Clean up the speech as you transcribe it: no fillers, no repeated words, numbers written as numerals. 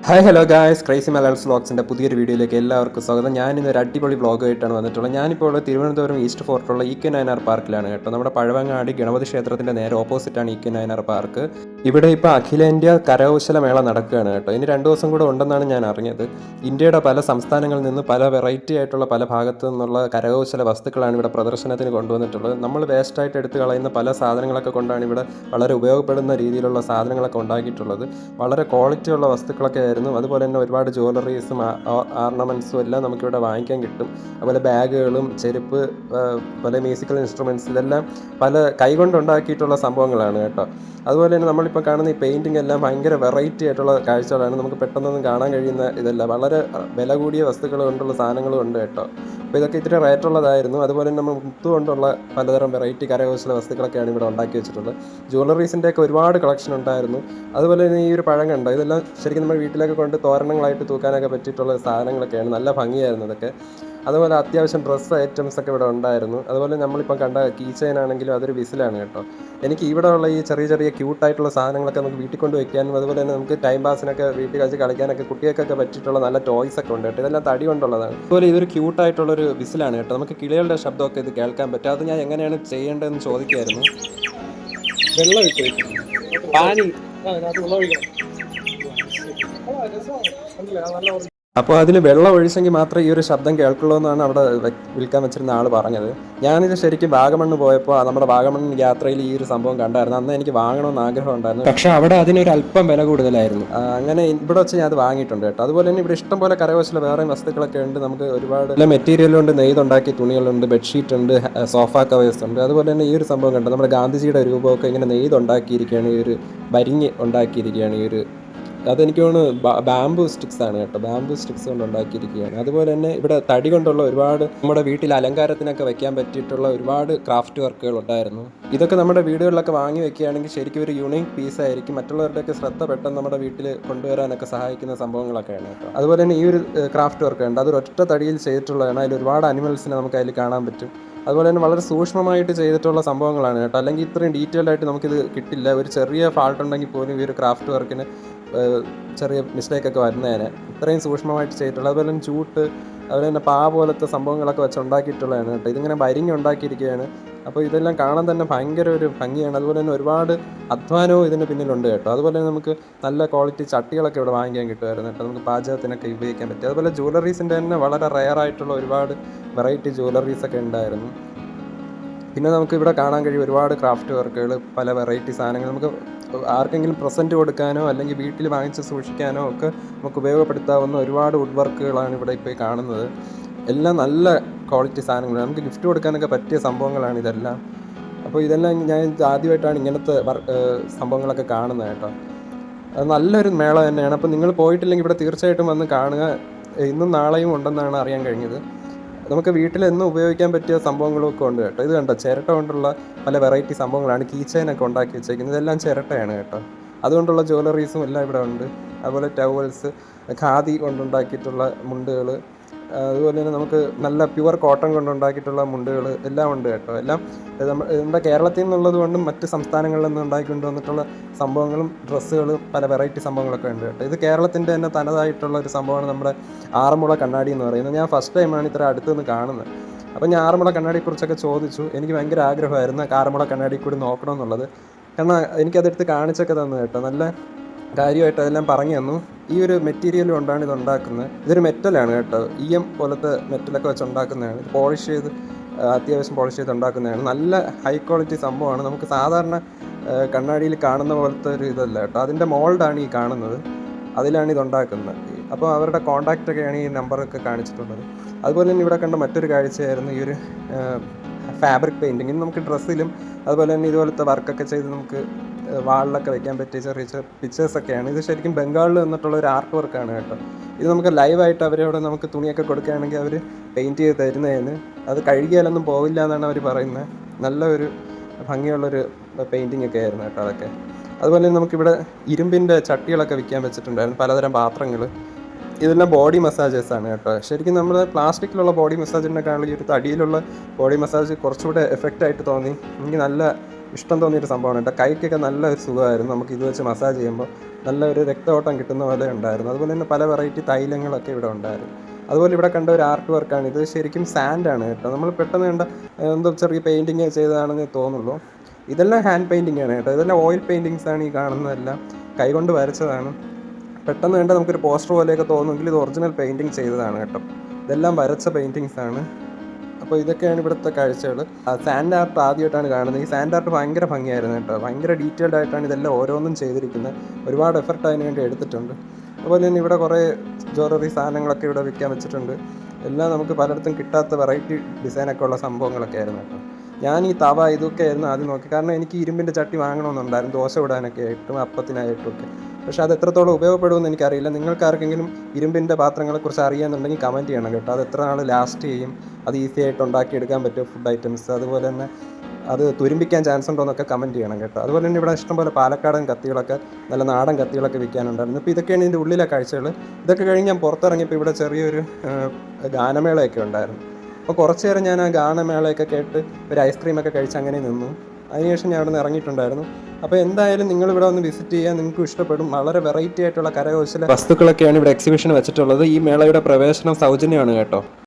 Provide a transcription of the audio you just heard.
Hi hello guys, crazy Malayalees വ്ളോഗ്സിൻ്റെ പുതിയൊരു വീഡിയോയിലേക്ക് എല്ലാവർക്കും സ്വാഗതം. ഞാനിന്നൊരു അടിപൊളി വ്ളോഗായിട്ടാണ് വന്നിട്ടുള്ളത്. ഞാനിപ്പോൾ ഉള്ളത് തിരുവനന്തപുരം ഈസ്റ്റ് ഫോർട്ടുള്ള EK9R പാർക്കിലാണ് കേട്ടോ. നമ്മുടെ പഴവങ്ങാടി ഗണപതി ക്ഷേത്രത്തിൻ്റെ നേരെ ഓപ്പോസിറ്റാണ് EK9R പാർക്ക്. ഇവിടെ ഇപ്പോൾ അഖിലേന്ത്യാ കരകൗശല മേള നടക്കുകയാണ് കേട്ടോ. ഇനി 2 ദിവസം കൂടെ ഉണ്ടെന്നാണ് ഞാൻ അറിഞ്ഞത്. ഇന്ത്യയുടെ പല സംസ്ഥാനങ്ങളിൽ നിന്ന് പല വെറൈറ്റി ആയിട്ടുള്ള പല ഭാഗത്തു നിന്നുള്ള കരകൗശല വസ്തുക്കളാണ് ഇവിടെ പ്രദർശനത്തിന് കൊണ്ടുവന്നിട്ടുള്ളത്. നമ്മൾ വേസ്റ്റായിട്ട് എടുത്ത് കളയുന്ന പല സാധനങ്ങളൊക്കെ കൊണ്ടാണ് ഇവിടെ വളരെ ഉപയോഗപ്പെടുന്ന രീതിയിലുള്ള സാധനങ്ങളൊക്കെ ഉണ്ടാക്കിയിട്ടുള്ളത്. വളരെ ക്വാളിറ്റിയുള്ള വസ്തുക്കളൊക്കെ ആയിരുന്നു. അതുപോലെ തന്നെ ഒരുപാട് ജ്വല്ലറീസും ആർണമെൻറ്റ്സും എല്ലാം നമുക്കിവിടെ വാങ്ങിക്കാൻ കിട്ടും. അതുപോലെ ബാഗുകളും ചെരുപ്പ്, പല മ്യൂസിക്കൽ ഇൻസ്ട്രുമെൻറ്റ്സ്, ഇതെല്ലാം പല കൈകൊണ്ടുണ്ടാക്കിയിട്ടുള്ള സംഭവങ്ങളാണ് കേട്ടോ. അതുപോലെ തന്നെ നമ്മളിപ്പോൾ കാണുന്ന ഈ പെയിൻറ്റിംഗ് എല്ലാം ഭയങ്കര വെറൈറ്റി ആയിട്ടുള്ള കാഴ്ചകളാണ്. നമുക്ക് പെട്ടെന്നൊന്നും കാണാൻ കഴിയുന്ന ഇതല്ല. വളരെ വില കൂടിയ വസ്തുക്കൾ കൊണ്ടുള്ള സാധനങ്ങളും ഉണ്ട് കേട്ടോ. അപ്പോൾ ഇതൊക്കെ ഇത്തിരി റേറ്റുള്ളതായിരുന്നു. അതുപോലെ തന്നെ നമ്മൾ മുത്തു കൊണ്ടുള്ള പലതരം വെറൈറ്റി കരകൗശല വസ്തുക്കളൊക്കെയാണ് ഇവിടെ ഉണ്ടാക്കി വെച്ചിട്ടുള്ളത്. ജ്വല്ലറീസിൻ്റെയൊക്കെ ഒരുപാട് കളക്ഷൻ ഉണ്ടായിരുന്നു. അതുപോലെ തന്നെ ഈ ഒരു പഴം കണ്ടോ, ഇതെല്ലാം ശരിക്കും നമ്മൾ വീട്ടിലൊക്കെ കൊണ്ട് തോരണങ്ങളായിട്ട് തൂക്കാനൊക്കെ പറ്റിയിട്ടുള്ള സാധനങ്ങളൊക്കെയാണ്. നല്ല ഭംഗിയായിരുന്നു ഇതൊക്കെ. അതുപോലെ അത്യാവശ്യം ഡ്രസ്സ് ഐറ്റംസ് ഒക്കെ ഇവിടെ ഉണ്ടായിരുന്നു. അതുപോലെ നമ്മളിപ്പം കണ്ട കീ ചെയിൻ ആണെങ്കിലും അതൊരു വിസിലാണ് കേട്ടോ. എനിക്ക് ഇവിടെ ഉള്ള ഈ ചെറിയ ചെറിയ ക്യൂട്ടായിട്ടുള്ള സാധനങ്ങളൊക്കെ നമുക്ക് വീട്ടിൽ കൊണ്ട് വയ്ക്കാനും അതുപോലെ തന്നെ നമുക്ക് ടൈം പാസിനൊക്കെ വീട്ടിൽ വെച്ച് കളിക്കാനൊക്കെ കുട്ടികൾക്കൊക്കെ പറ്റിയിട്ടുള്ള നല്ല ടോയ്സ് ഒക്കെ ഉണ്ട് കേട്ടോ. ഇതെല്ലാം തടി കൊണ്ടുള്ളതാണ്. അതുപോലെ ഇതൊരു ക്യൂട്ടായിട്ടുള്ളൊരു വിസിലാണ് കേട്ടോ. നമുക്ക് കിളികളുടെ ശബ്ദമൊക്കെ ഇത് കേൾക്കാൻ പറ്റും. അത് ഞാൻ എങ്ങനെയാണ് ചെയ്യേണ്ടതെന്ന് ചോദിക്കുമായിരുന്നു. വെള്ളം ഇട്ട് പാനി അപ്പോൾ അതിൽ വെള്ളം ഒഴിച്ചെങ്കിൽ മാത്രമേ ഈ ഒരു ശബ്ദം കേൾക്കുള്ളൂ എന്നാണ് അവിടെ വിൽക്കാൻ വെച്ചിരുന്ന ആൾ പറഞ്ഞത്. ഞാനിത് ശരിക്കും വാഗമണ്ണ് പോയപ്പോൾ നമ്മുടെ വാഗമൺ യാത്രയിൽ ഈ ഒരു സംഭവം കണ്ടായിരുന്നു. അന്ന് എനിക്ക് വാങ്ങണമെന്ന് ആഗ്രഹം ഉണ്ടായിരുന്നു. പക്ഷേ അവിടെ അതിനൊരു അല്പം വില കൂടുതലായിരുന്നു. അങ്ങനെ ഇവിടെ വെച്ച് ഞാൻ അത് വാങ്ങിയിട്ടുണ്ട് കേട്ടോ. അതുപോലെ തന്നെ ഇവിടെ ഇഷ്ടം പോലെ കരകൗശല വേറെയും വസ്തുക്കളൊക്കെ ഉണ്ട്. നമുക്ക് ഒരുപാട് മെറ്റീരിയൽ കൊണ്ട് നെയ്തുണ്ടാക്കിയ തുണികളുണ്ട്, ബെഡ്ഷീറ്റ് ഉണ്ട്, സോഫ കവേഴ്സ് ഉണ്ട്. അതുപോലെ തന്നെ ഈ ഒരു സംഭവം കണ്ടോ, നമ്മുടെ ഗാന്ധിജിയുടെ രൂപമൊക്കെ ഇങ്ങനെ നെയ്തുണ്ടാക്കിയിരിക്കുകയാണ്. ഈ ഒരു വരിഞ്ഞ് ഉണ്ടാക്കിയിരിക്കുകയാണ്. ഈ ഒരു അതെനിക്ക് തോന്നുന്നു ബാംബു സ്റ്റിക്സ് ആണ് കേട്ടോ. ബാംബു സ്റ്റിക്സ് കൊണ്ട് ഉണ്ടാക്കിയിരിക്കുകയാണ്. അതുപോലെ തന്നെ ഇവിടെ തടി കൊണ്ടുള്ള ഒരുപാട് നമ്മുടെ വീട്ടിൽ അലങ്കാരത്തിനൊക്കെ വെക്കാൻ പറ്റിയിട്ടുള്ള ഒരുപാട് ക്രാഫ്റ്റ് വർക്കുകൾ ഉണ്ടായിരുന്നു. ഇതൊക്കെ നമ്മുടെ വീടുകളിലൊക്കെ വാങ്ങി വെക്കുകയാണെങ്കിൽ ശരിക്കും ഒരു യുണീക്ക് പീസായിരിക്കും. മറ്റുള്ളവരുടെയൊക്കെ ശ്രദ്ധ പെട്ടെന്ന് നമ്മുടെ വീട്ടിൽ കൊണ്ടുവരാനൊക്കെ സഹായിക്കുന്ന സംഭവങ്ങളൊക്കെയാണ് കേട്ടോ. അതുപോലെ തന്നെ ഈ ഒരു ക്രാഫ്റ്റ് വർക്ക് ഉണ്ട്, അതൊരു ഒറ്റ തടിയിൽ ചെയ്തിട്ടുള്ളതാണ്. അതിൽ ഒരുപാട് അനിമൽസിനെ നമുക്ക് അതിൽ കാണാൻ പറ്റും. അതുപോലെ തന്നെ വളരെ സൂക്ഷ്മമായിട്ട് ചെയ്തിട്ടുള്ള സംഭവങ്ങളാണ് കേട്ടോ. അല്ലെങ്കിൽ ഇത്രയും ഡീറ്റെയിൽഡ് ആയിട്ട് നമുക്കിത് കിട്ടില്ല. ഒരു ചെറിയ ഫാൾട്ട് ഉണ്ടെങ്കിൽ പോലും ഈ ഒരു ക്രാഫ്റ്റ് വർക്കിന് ചെറിയ മിസ്റ്റേക്കൊക്കെ വരുന്നതിന് ഇത്രയും സൂക്ഷ്മമായിട്ട് ചെയ്തിട്ടുള്ളത്. അതുപോലെ തന്നെ ചൂട്ട്, അതുപോലെ തന്നെ പാ പോലത്തെ സംഭവങ്ങളൊക്കെ വെച്ച് ഉണ്ടാക്കിയിട്ടുള്ളതാണ് കേട്ടോ. ഇതിങ്ങനെ വരിഞ്ഞ് ഉണ്ടാക്കിയിരിക്കുകയാണ്. അപ്പോൾ ഇതെല്ലാം കാണാൻ തന്നെ ഭയങ്കര ഒരു ഭംഗിയാണ്. അതുപോലെ തന്നെ ഒരുപാട് അധ്വാനവും ഇതിന് പിന്നിലുണ്ട് കേട്ടോ. അതുപോലെ തന്നെ നമുക്ക് നല്ല ക്വാളിറ്റി ചട്ടികളൊക്കെ ഇവിടെ വാങ്ങിക്കാൻ കിട്ടുമായിരുന്നു കേട്ടോ. നമുക്ക് പാചകത്തിനൊക്കെ ഉപയോഗിക്കാൻ പറ്റും. അതുപോലെ ജ്വല്ലറീസിൻ്റെ തന്നെ വളരെ റെയർ ആയിട്ടുള്ള ഒരുപാട് വെറൈറ്റി ജ്വല്ലറീസൊക്കെ ഉണ്ടായിരുന്നു. പിന്നെ നമുക്ക് ഇവിടെ കാണാൻ കഴിയും ഒരുപാട് ക്രാഫ്റ്റ് വർക്കുകൾ, പല വെറൈറ്റി സാധനങ്ങൾ. നമുക്ക് ആർക്കെങ്കിലും പ്രസൻറ്റ് കൊടുക്കാനോ അല്ലെങ്കിൽ വീട്ടിൽ വാങ്ങിച്ച് സൂക്ഷിക്കാനോ ഒക്കെ നമുക്ക് ഉപയോഗപ്പെടുത്താവുന്ന ഒരുപാട് വുഡ് വർക്കുകളാണ് ഇവിടെ ഇപ്പോൾ കാണുന്നത്. എല്ലാം നല്ല ക്വാളിറ്റി സാധനങ്ങൾ, നമുക്ക് ഗിഫ്റ്റ് കൊടുക്കാനൊക്കെ പറ്റിയ സംഭവങ്ങളാണ് ഇതെല്ലാം. അപ്പോൾ ഇതെല്ലാം ഞാൻ ആദ്യമായിട്ടാണ് ഇങ്ങനത്തെ സംഭവങ്ങളൊക്കെ കാണുന്നത് കേട്ടോ. അത് നല്ലൊരു മേള തന്നെയാണ്. അപ്പോൾ നിങ്ങൾ പോയിട്ടില്ലെങ്കിൽ ഇവിടെ തീർച്ചയായിട്ടും വന്ന് കാണുക. ഇന്നും നാളെയും ഉണ്ടെന്നാണ് അറിയാൻ കഴിഞ്ഞത്. നമുക്ക് വീട്ടിലെന്നും ഉപയോഗിക്കാൻ പറ്റിയ സംഭവങ്ങളൊക്കെ ഉണ്ട് കേട്ടോ. ഇത് കണ്ടോ, ചിരട്ട കൊണ്ടുള്ള പല വെറൈറ്റി സംഭവങ്ങളാണ്. കീ ചെയിനൊക്കെ ഉണ്ടാക്കി വെച്ചേക്കുന്നത്, ഇതെല്ലാം ചിരട്ടയാണ് കേട്ടോ. അതുകൊണ്ടുള്ള ജ്വല്ലറീസും എല്ലാം ഇവിടെ ഉണ്ട്. അതുപോലെ ടവൽസ്, ഖാദി കൊണ്ടുണ്ടാക്കിയിട്ടുള്ള മുണ്ടുകൾ, അതുപോലെ തന്നെ നമുക്ക് നല്ല പ്യുവർ കോട്ടൺ കൊണ്ടുണ്ടാക്കിയിട്ടുള്ള മുണ്ടുകൾ എല്ലാം ഉണ്ട് കേട്ടോ. എല്ലാം നമ്മുടെ കേരളത്തിൽ നിന്നുള്ളത് കൊണ്ടും മറ്റ് സംസ്ഥാനങ്ങളിൽ നിന്ന് ഉണ്ടാക്കി കൊണ്ടുവന്നിട്ടുള്ള സംഭവങ്ങളും ഡ്രസ്സുകളും പല വെറൈറ്റി സംഭവങ്ങളൊക്കെ ഉണ്ട് കേട്ടോ. ഇത് കേരളത്തിൻ്റെ തന്നെ തനതായിട്ടുള്ള ഒരു സംഭവമാണ് നമ്മുടെ ആറന്മുള കണ്ണാടി എന്ന് പറയുന്നത്. ഞാൻ ഫസ്റ്റ് ടൈമാണ് ഇത്ര അടുത്ത് നിന്ന് കാണുന്നത്. അപ്പോൾ ഞാൻ ആറന്മുള കണ്ണാടിയെക്കുറിച്ചൊക്കെ ചോദിച്ചു. എനിക്ക് ഭയങ്കര ആഗ്രഹമായിരുന്നു ആറന്മുള കണ്ണാടി കൂടി നോക്കണമെന്നുള്ളത്. കാരണം എനിക്കതെടുത്ത് കാണിച്ചൊക്കെ തന്നു കേട്ടോ. നല്ല കാര്യമായിട്ട് അതെല്ലാം പറഞ്ഞു തന്നു. ഈ ഒരു മെറ്റീരിയൽ കൊണ്ടാണ് ഇത് ഉണ്ടാക്കുന്നത്. ഇതൊരു മെറ്റലാണ് കേട്ടോ. പോലത്തെ മെറ്റലൊക്കെ വെച്ച് ഉണ്ടാക്കുന്നതാണ്. ഇത് പോളിഷ് ചെയ്ത് അത്യാവശ്യം പോളിഷ് ചെയ്ത് ഉണ്ടാക്കുന്നതാണ്. നല്ല ഹൈ ക്വാളിറ്റി സംഭവമാണ്. നമുക്ക് സാധാരണ കണ്ണാടിയിൽ കാണുന്ന പോലത്തെ ഒരു ഇതല്ല കേട്ടോ. അതിൻ്റെ മോൾഡാണ് ഈ കാണുന്നത്, അതിലാണ് ഇത് ഉണ്ടാക്കുന്നത്. അപ്പോൾ അവരുടെ കോൺടാക്റ്റൊക്കെയാണ് ഈ നമ്പറൊക്കെ കാണിച്ചിട്ടുള്ളത്. അതുപോലെ തന്നെ ഇവിടെ കണ്ട മറ്റൊരു കാഴ്ചയായിരുന്നു ഈ ഒരു ഫാബ്രിക് പെയിൻറ്റിങ്. ഇനി നമുക്ക് ഡ്രസ്സിലും അതുപോലെ തന്നെ ഇതുപോലത്തെ വർക്കൊക്കെ ചെയ്ത് നമുക്ക് വാളിലൊക്കെ വെക്കാൻ പറ്റിയ ചെറിയ ചെറിയ പിക്ചേഴ്സൊക്കെയാണ്. ഇത് ശരിക്കും ബംഗാളിൽ നിന്നിട്ടുള്ള ഒരു ആർട്ട് വർക്കാണ് കേട്ടോ. ഇത് നമുക്ക് ലൈവായിട്ട് അവരവിടെ നമുക്ക് തുണിയൊക്കെ കൊടുക്കുകയാണെങ്കിൽ അവർ പെയിൻറ്റ് ചെയ്ത് തരുന്നതിന് അത് കഴുകിയാലൊന്നും പോവില്ല എന്നാണ് അവർ പറയുന്നത്. നല്ല ഒരു ഭംഗിയുള്ളൊരു പെയിൻറ്റിങ് ഒക്കെ ആയിരുന്നു കേട്ടോ അതൊക്കെ. അതുപോലെ തന്നെ നമുക്കിവിടെ ഇരുമ്പിൻ്റെ ചട്ടികളൊക്കെ വിൽക്കാൻ വെച്ചിട്ടുണ്ടായിരുന്നു, പലതരം പാത്രങ്ങൾ. ഇതെല്ലാം ബോഡി മസാജേഴ്സാണ് കേട്ടോ. ശരിക്കും നമ്മൾ പ്ലാസ്റ്റിക്കിലുള്ള ബോഡി മസാജിനേക്കാളും ഈ ഒരു തടിയിലുള്ള ബോഡി മസാജ് കുറച്ചുകൂടെ എഫക്റ്റായിട്ട് തോന്നി. എനിക്ക് നല്ല ഇഷ്ടം തോന്നിയൊരു സംഭവമാണ് കേട്ടോ. കൈക്കൊക്കെ നല്ല ഒരു സുഖമായിരുന്നു നമുക്ക് ഇത് വെച്ച് മസാജ് ചെയ്യുമ്പോൾ. നല്ലൊരു രക്തഓട്ടം കിട്ടുന്ന പോലെ ഉണ്ടായിരുന്നു. അതുപോലെ തന്നെ പല വെറൈറ്റി തൈലങ്ങളൊക്കെ ഇവിടെ ഉണ്ടായിരുന്നു. അതുപോലെ ഇവിടെ കണ്ട ഒരു ആർട്ട് വർക്കാണ് ഇത്. ശരിക്കും സാൻഡാണ് കേട്ടോ. നമ്മൾ പെട്ടെന്ന് കണ്ട എന്തോ ചെറിയ പെയിൻറ്റിങ് ചെയ്തതാണെന്ന് തോന്നുള്ളൂ. ഇതെല്ലാം ഹാൻഡ് പെയിൻറ്റിംഗ് ആണ് കേട്ടോ. ഇതെല്ലാം ഓയിൽ പെയിൻറ്റിങ്സ് ആണ് ഈ കാണുന്നതെല്ലാം. കൈകൊണ്ട് വരച്ചതാണ്. പെട്ടെന്ന് കണ്ടാൽ നമുക്കൊരു പോസ്റ്റർ പോലെയൊക്കെ തോന്നുമെങ്കിൽ ഇത് ഒറിജിനൽ പെയിൻറ്റിങ് ചെയ്തതാണ് കേട്ടോ. ഇതെല്ലാം വരച്ച പെയിൻറ്റിങ്സ് ആണ്. അപ്പോൾ ഇതൊക്കെയാണ് ഇവിടുത്തെ കാഴ്ചകൾ. സാൻഡ് ആർട്ട് ആദ്യമായിട്ടാണ് കാണുന്നത്. ഈ സാൻഡ് ആർട്ട് ഭയങ്കര ഭംഗിയായിരുന്നു കേട്ടോ. ഭയങ്കര ഡീറ്റെയിൽഡ് ആയിട്ടാണ് ഇതെല്ലാം ഓരോന്നും ചെയ്തിരിക്കുന്നത്. ഒരുപാട് എഫർട്ട് അതിന് വേണ്ടി എടുത്തിട്ടുണ്ട്. അതുപോലെ തന്നെ ഇവിടെ കുറേ ജ്വല്ലറി സാധനങ്ങളൊക്കെ ഇവിടെ വിൽക്കാൻ വെച്ചിട്ടുണ്ട്. എല്ലാം നമുക്ക് പലയിടത്തും കിട്ടാത്ത വെറൈറ്റി ഡിസൈനൊക്കെ ഉള്ള സംഭവങ്ങളൊക്കെ ആയിരുന്നു കേട്ടോ. ഞാൻ ഈ തവ ഇതൊക്കെ ആയിരുന്നു ആദ്യം നോക്കി. കാരണം എനിക്ക് ഇരുമ്പിൻ്റെ ചട്ടി വാങ്ങണമെന്നുണ്ടായിരുന്നു, ദോശ ഇടാനൊക്കെ ആയിട്ടും അപ്പത്തിനായിട്ടും ഒക്കെ. പക്ഷേ അത് എത്രത്തോളം ഉപയോഗപ്പെടുമെന്ന് എനിക്കറിയില്ല. നിങ്ങൾക്ക് ആർക്കെങ്കിലും ഇരുമ്പിൻ്റെ പാത്രങ്ങളെക്കുറിച്ച് അറിയാമെന്നുണ്ടെങ്കിൽ കമൻറ്റ് ചെയ്യണം കേട്ടോ. അത് എത്ര നാൾ ലാസ്റ്റ് ചെയ്യും, അത് ഈസി ആയിട്ട് ഉണ്ടാക്കിയെടുക്കാൻ പറ്റുമോ ഫുഡ് ഐറ്റംസ്, അതുപോലെ തന്നെ അത് തുരുമ്പിക്കാൻ ചാൻസ് ഉണ്ടോ എന്നൊക്കെ കമൻറ്റ് ചെയ്യണം കേട്ടോ. അതുപോലെ തന്നെ ഇവിടെ ഇഷ്ടംപോലെ പാലക്കാടൻ കത്തികളൊക്കെ, നല്ല നാടൻ കത്തികളൊക്കെ വിൽക്കാനുണ്ടായിരുന്നു. ഇപ്പോൾ ഇതൊക്കെയാണ് ഇതിൻ്റെ ഉള്ളിലെ കാഴ്ചകൾ. ഇതൊക്കെ കഴിഞ്ഞ് ഞാൻ പുറത്തിറങ്ങിയപ്പോൾ ഇവിടെ ചെറിയൊരു ഗാനമേളയൊക്കെ ഉണ്ടായിരുന്നു. അപ്പോൾ കുറച്ച് നേരം ഞാൻ ആ ഗാനമേളയൊക്കെ കേട്ട് ഒരു ഐസ്ക്രീമൊക്കെ കഴിച്ച് അങ്ങനെ നിന്നു. അതിനുശേഷം ഞാൻ അവിടെ നിന്ന് ഇറങ്ങിയിട്ടുണ്ടായിരുന്നു. അപ്പോൾ എന്തായാലും നിങ്ങൾ ഇവിടെ ഒന്ന് വിസിറ്റ് ചെയ്യാൻ നിങ്ങൾക്ക് ഇഷ്ടപ്പെടും. വളരെ വെറൈറ്റി ആയിട്ടുള്ള കരകൗശല വസ്തുക്കളൊക്കെയാണ് ഇവിടെ എക്സിബിഷൻ വെച്ചിട്ടുള്ളത്. ഈ മേളയുടെ പ്രവേശനം സൗജന്യമാണ് കേട്ടോ.